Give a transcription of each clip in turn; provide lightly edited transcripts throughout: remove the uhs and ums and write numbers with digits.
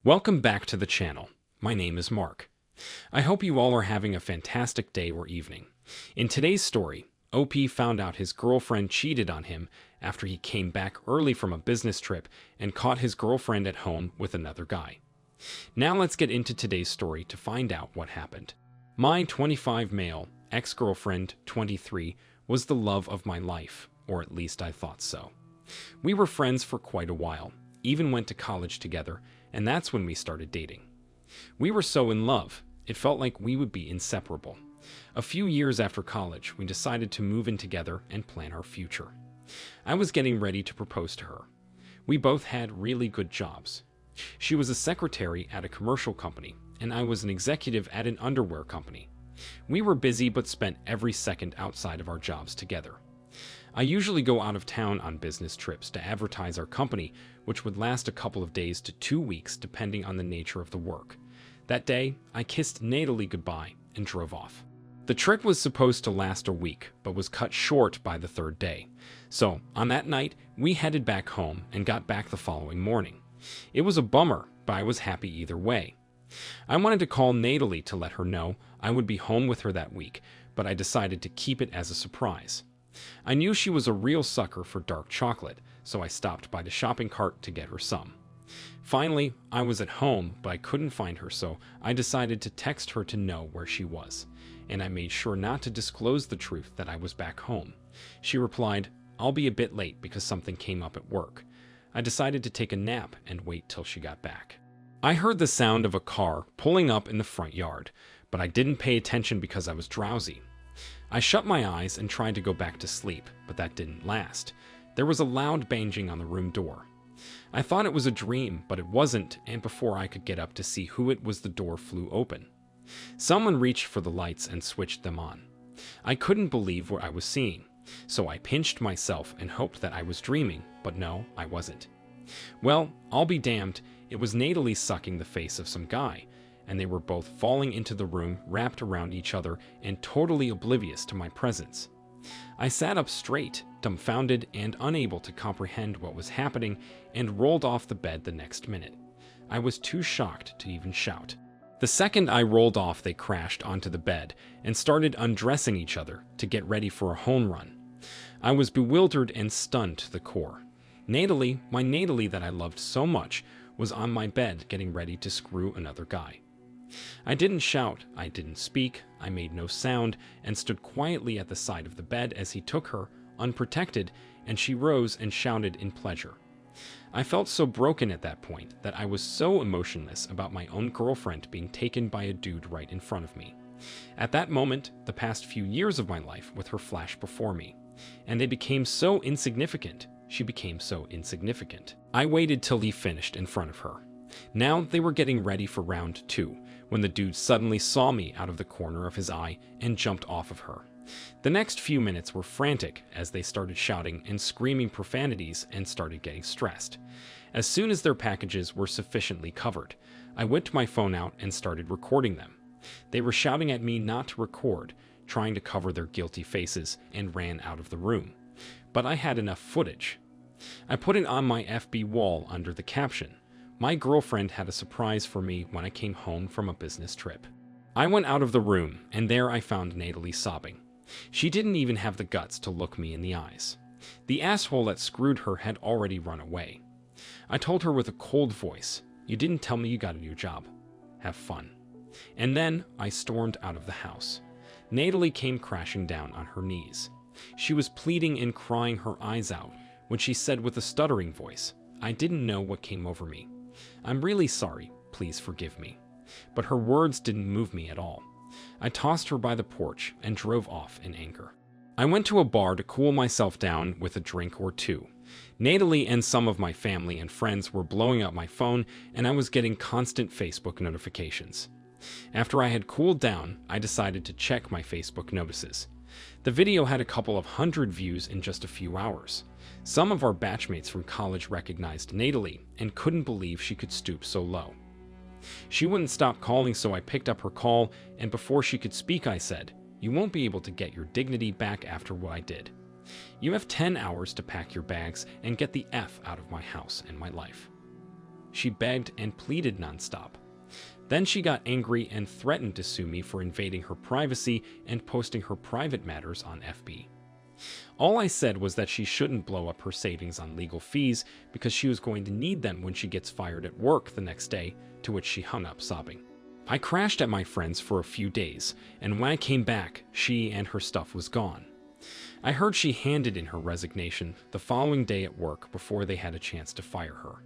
Welcome back to the channel. My name is Mark. I hope you all are having a fantastic day or evening. In today's story, OP found out his girlfriend cheated on him after he came back early from a business trip and caught his girlfriend at home with another guy. Now let's get into today's story to find out what happened. My 25 male ex-girlfriend, 23, was the love of my life, or at least I thought so. We were friends for quite a while, even went to college together, and that's when we started dating. We were so in love, it felt like we would be inseparable. A few years after college, we decided to move in together and plan our future. I was getting ready to propose to her. We both had really good jobs. She was a secretary at a commercial company, and I was an executive at an underwear company. We were busy but spent every second outside of our jobs together. I usually go out of town on business trips to advertise our company, which would last a couple of days to 2 weeks depending on the nature of the work. That day, I kissed Natalie goodbye and drove off. The trip was supposed to last a week, but was cut short by the third day. So, on that night, we headed back home and got back the following morning. It was a bummer, but I was happy either way. I wanted to call Natalie to let her know I would be home with her that week, but I decided to keep it as a surprise. I knew she was a real sucker for dark chocolate, so I stopped by the shopping cart to get her some. Finally, I was at home, but I couldn't find her, so I decided to text her to know where she was, and I made sure not to disclose the truth that I was back home. She replied, "I'll be a bit late because something came up at work." I decided to take a nap and wait till she got back. I heard the sound of a car pulling up in the front yard, but I didn't pay attention because I was drowsy. I shut my eyes and tried to go back to sleep, but that didn't last. There was a loud banging on the room door. I thought it was a dream, but it wasn't, and before I could get up to see who it was, the door flew open. Someone reached for the lights and switched them on. I couldn't believe what I was seeing, so I pinched myself and hoped that I was dreaming, but no, I wasn't. Well, I'll be damned, it was Natalie sucking the face of some guy, and they were both falling into the room, wrapped around each other, and totally oblivious to my presence. I sat up straight, dumbfounded and unable to comprehend what was happening, and rolled off the bed the next minute. I was too shocked to even shout. The second I rolled off, they crashed onto the bed and started undressing each other to get ready for a home run. I was bewildered and stunned to the core. Natalie, my Natalie that I loved so much, was on my bed getting ready to screw another guy. I didn't shout, I didn't speak, I made no sound, and stood quietly at the side of the bed as he took her, unprotected, and she rose and shouted in pleasure. I felt so broken at that point that I was so emotionless about my own girlfriend being taken by a dude right in front of me. At that moment, the past few years of my life with her flashed before me, and they became so insignificant. She became so insignificant. I waited till he finished in front of her. Now they were getting ready for round 2, when the dude suddenly saw me out of the corner of his eye and jumped off of her. The next few minutes were frantic as they started shouting and screaming profanities and started getting stressed. As soon as their packages were sufficiently covered, I whipped my phone out and started recording them. They were shouting at me not to record, trying to cover their guilty faces, and ran out of the room. But I had enough footage. I put it on my FB wall under the caption, "My girlfriend had a surprise for me when I came home from a business trip." I went out of the room, and there I found Natalie sobbing. She didn't even have the guts to look me in the eyes. The asshole that screwed her had already run away. I told her with a cold voice, "You didn't tell me you got a new job. Have fun." And then I stormed out of the house. Natalie came crashing down on her knees. She was pleading and crying her eyes out when she said with a stuttering voice, "I didn't know what came over me. I'm really sorry, please forgive me." But her words didn't move me at all. I tossed her by the porch and drove off in anger. I went to a bar to cool myself down with a drink or two. Natalie and some of my family and friends were blowing up my phone, and I was getting constant Facebook notifications. After I had cooled down, I decided to check my Facebook notices. The video had a couple of hundred views in just a few hours. Some of our batchmates from college recognized Natalie and couldn't believe she could stoop so low. She wouldn't stop calling, so I picked up her call, and before she could speak, I said, "You won't be able to get your dignity back after what I did. You have 10 hours to pack your bags and get the F out of my house and my life." She begged and pleaded nonstop. Then she got angry and threatened to sue me for invading her privacy and posting her private matters on FB. All I said was that she shouldn't blow up her savings on legal fees because she was going to need them when she gets fired at work the next day, to which she hung up sobbing. I crashed at my friend's for a few days, and when I came back, she and her stuff was gone. I heard she handed in her resignation the following day at work before they had a chance to fire her.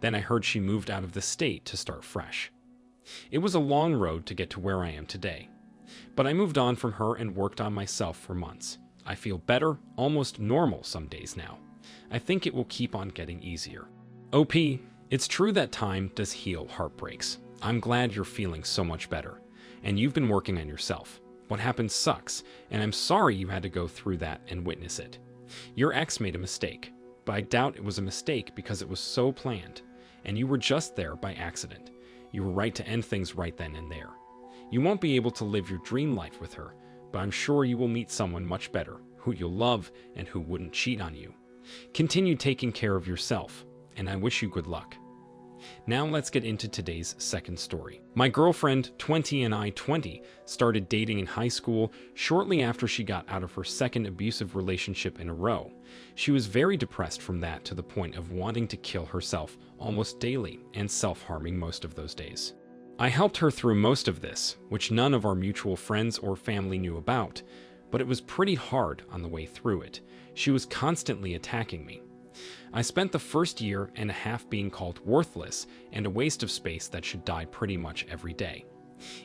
Then I heard she moved out of the state to start fresh. It was a long road to get to where I am today, but I moved on from her and worked on myself for months. I feel better, almost normal some days now. I think it will keep on getting easier. OP, it's true that time does heal heartbreaks. I'm glad you're feeling so much better, and you've been working on yourself. What happened sucks, and I'm sorry you had to go through that and witness it. Your ex made a mistake, but I doubt it was a mistake because it was so planned, and you were just there by accident. You were right to end things right then and there. You won't be able to live your dream life with her, but I'm sure you will meet someone much better, who you'll love and who wouldn't cheat on you. Continue taking care of yourself, and I wish you good luck. Now let's get into today's second story. My girlfriend, 20, and I, 20, started dating in high school shortly after she got out of her second abusive relationship in a row. She was very depressed from that to the point of wanting to kill herself almost daily and self-harming most of those days. I helped her through most of this, which none of our mutual friends or family knew about, but it was pretty hard on the way through it. She was constantly attacking me. I spent the first year and a half being called worthless and a waste of space that should die pretty much every day.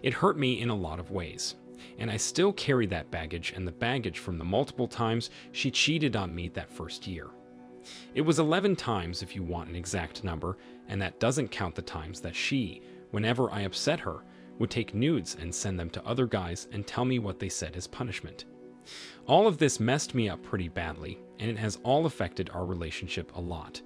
It hurt me in a lot of ways, and I still carry that baggage and the baggage from the multiple times she cheated on me that first year. It was 11 times if you want an exact number, and that doesn't count the times that she, whenever I upset her, would take nudes and send them to other guys and tell me what they said as punishment. All of this messed me up pretty badly, and it has all affected our relationship a lot.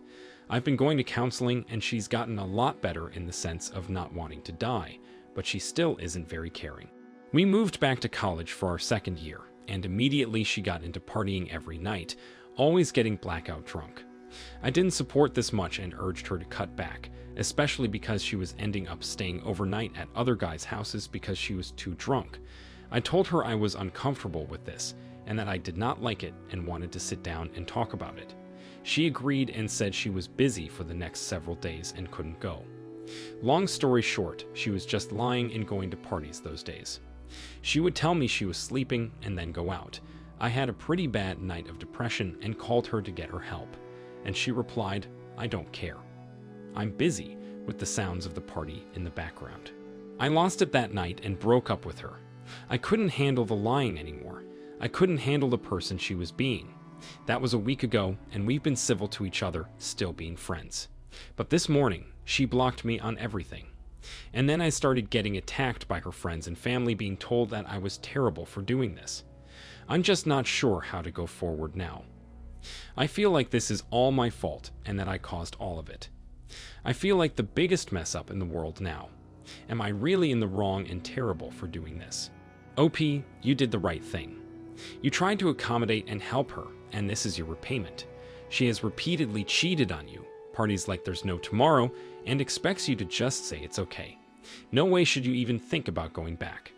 I've been going to counseling, and she's gotten a lot better in the sense of not wanting to die, but she still isn't very caring. We moved back to college for our second year, and immediately she got into partying every night, always getting blackout drunk. I didn't support this much and urged her to cut back, especially because she was ending up staying overnight at other guys' houses because she was too drunk. I told her I was uncomfortable with this, and that I did not like it and wanted to sit down and talk about it. She agreed and said she was busy for the next several days and couldn't go. Long story short, she was just lying and going to parties those days. She would tell me she was sleeping and then go out. I had a pretty bad night of depression and called her to get her help, and she replied, "I don't care. I'm busy," with the sounds of the party in the background. I lost it that night and broke up with her. I couldn't handle the lying anymore. I couldn't handle the person she was being. That was a week ago, and we've been civil to each other, still being friends. But this morning, she blocked me on everything. And then I started getting attacked by her friends and family, being told that I was terrible for doing this. I'm just not sure how to go forward now. I feel like this is all my fault and that I caused all of it. I feel like the biggest mess up in the world now. Am I really in the wrong and terrible for doing this? OP, you did the right thing. You tried to accommodate and help her, and this is your repayment. She has repeatedly cheated on you, parties like there's no tomorrow, and expects you to just say it's okay. No way should you even think about going back.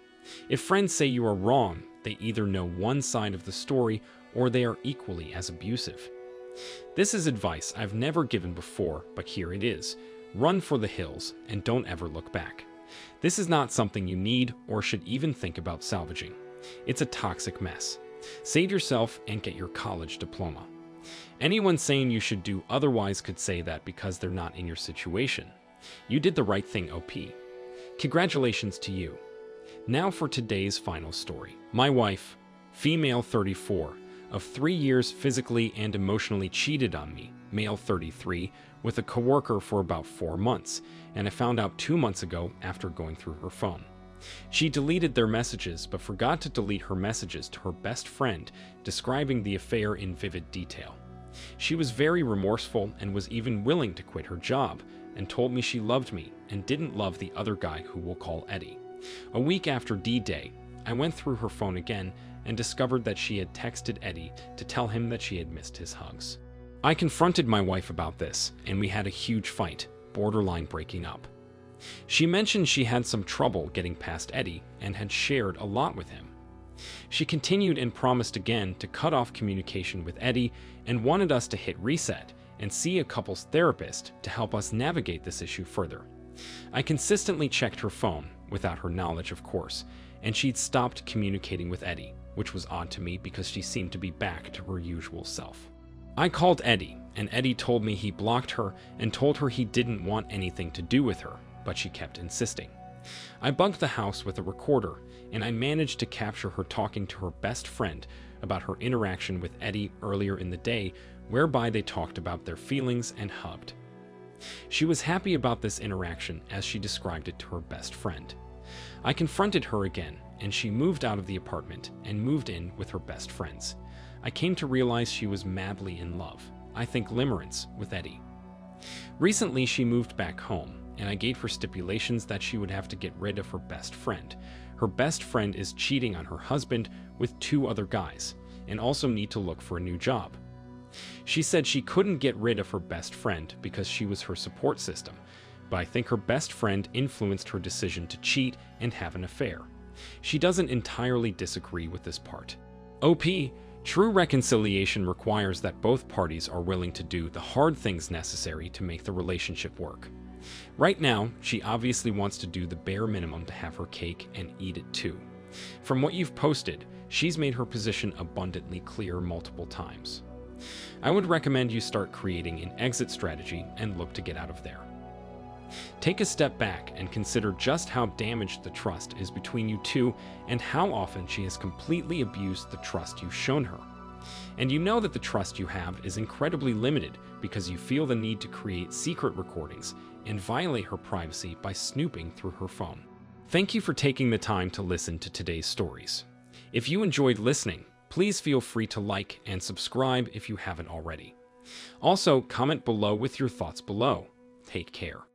If friends say you are wrong, they either know one side of the story or they are equally as abusive. This is advice I've never given before, but here it is. Run for the hills and don't ever look back. This is not something you need or should even think about salvaging. It's a toxic mess. Save yourself and get your college diploma. Anyone saying you should do otherwise could say that because they're not in your situation. You did the right thing, OP. Congratulations to you. Now for today's final story. My wife, female 34, of 3 years physically and emotionally cheated on me, male 33, with a coworker for about 4 months, and I found out 2 months ago after going through her phone. She deleted their messages but forgot to delete her messages to her best friend, describing the affair in vivid detail. She was very remorseful and was even willing to quit her job, and told me she loved me and didn't love the other guy who we'll call Eddie. A week after D-Day, I went through her phone again and discovered that she had texted Eddie to tell him that she had missed his hugs. I confronted my wife about this, and we had a huge fight, borderline breaking up. She mentioned she had some trouble getting past Eddie and had shared a lot with him. She continued and promised again to cut off communication with Eddie and wanted us to hit reset and see a couples therapist to help us navigate this issue further. I consistently checked her phone, without her knowledge of course, and she'd stopped communicating with Eddie, which was odd to me because she seemed to be back to her usual self. I called Eddie, and Eddie told me he blocked her and told her he didn't want anything to do with her, but she kept insisting. I bugged the house with a recorder, and I managed to capture her talking to her best friend about her interaction with Eddie earlier in the day, whereby they talked about their feelings and hugged. She was happy about this interaction as she described it to her best friend. I confronted her again, and she moved out of the apartment and moved in with her best friends. I came to realize she was madly in love, I think limerence, with Eddie. Recently she moved back home, and I gave her stipulations that she would have to get rid of her best friend. Her best friend is cheating on her husband with 2 other guys, and also need to look for a new job. She said she couldn't get rid of her best friend because she was her support system, but I think her best friend influenced her decision to cheat and have an affair. She doesn't entirely disagree with this part. OP, true reconciliation requires that both parties are willing to do the hard things necessary to make the relationship work. Right now, she obviously wants to do the bare minimum to have her cake and eat it too. From what you've posted, she's made her position abundantly clear multiple times. I would recommend you start creating an exit strategy and look to get out of there. Take a step back and consider just how damaged the trust is between you two and how often she has completely abused the trust you've shown her. And you know that the trust you have is incredibly limited because you feel the need to create secret recordings and violate her privacy by snooping through her phone. Thank you for taking the time to listen to today's stories. If you enjoyed listening, please feel free to like and subscribe if you haven't already. Also, comment below with your thoughts below. Take care.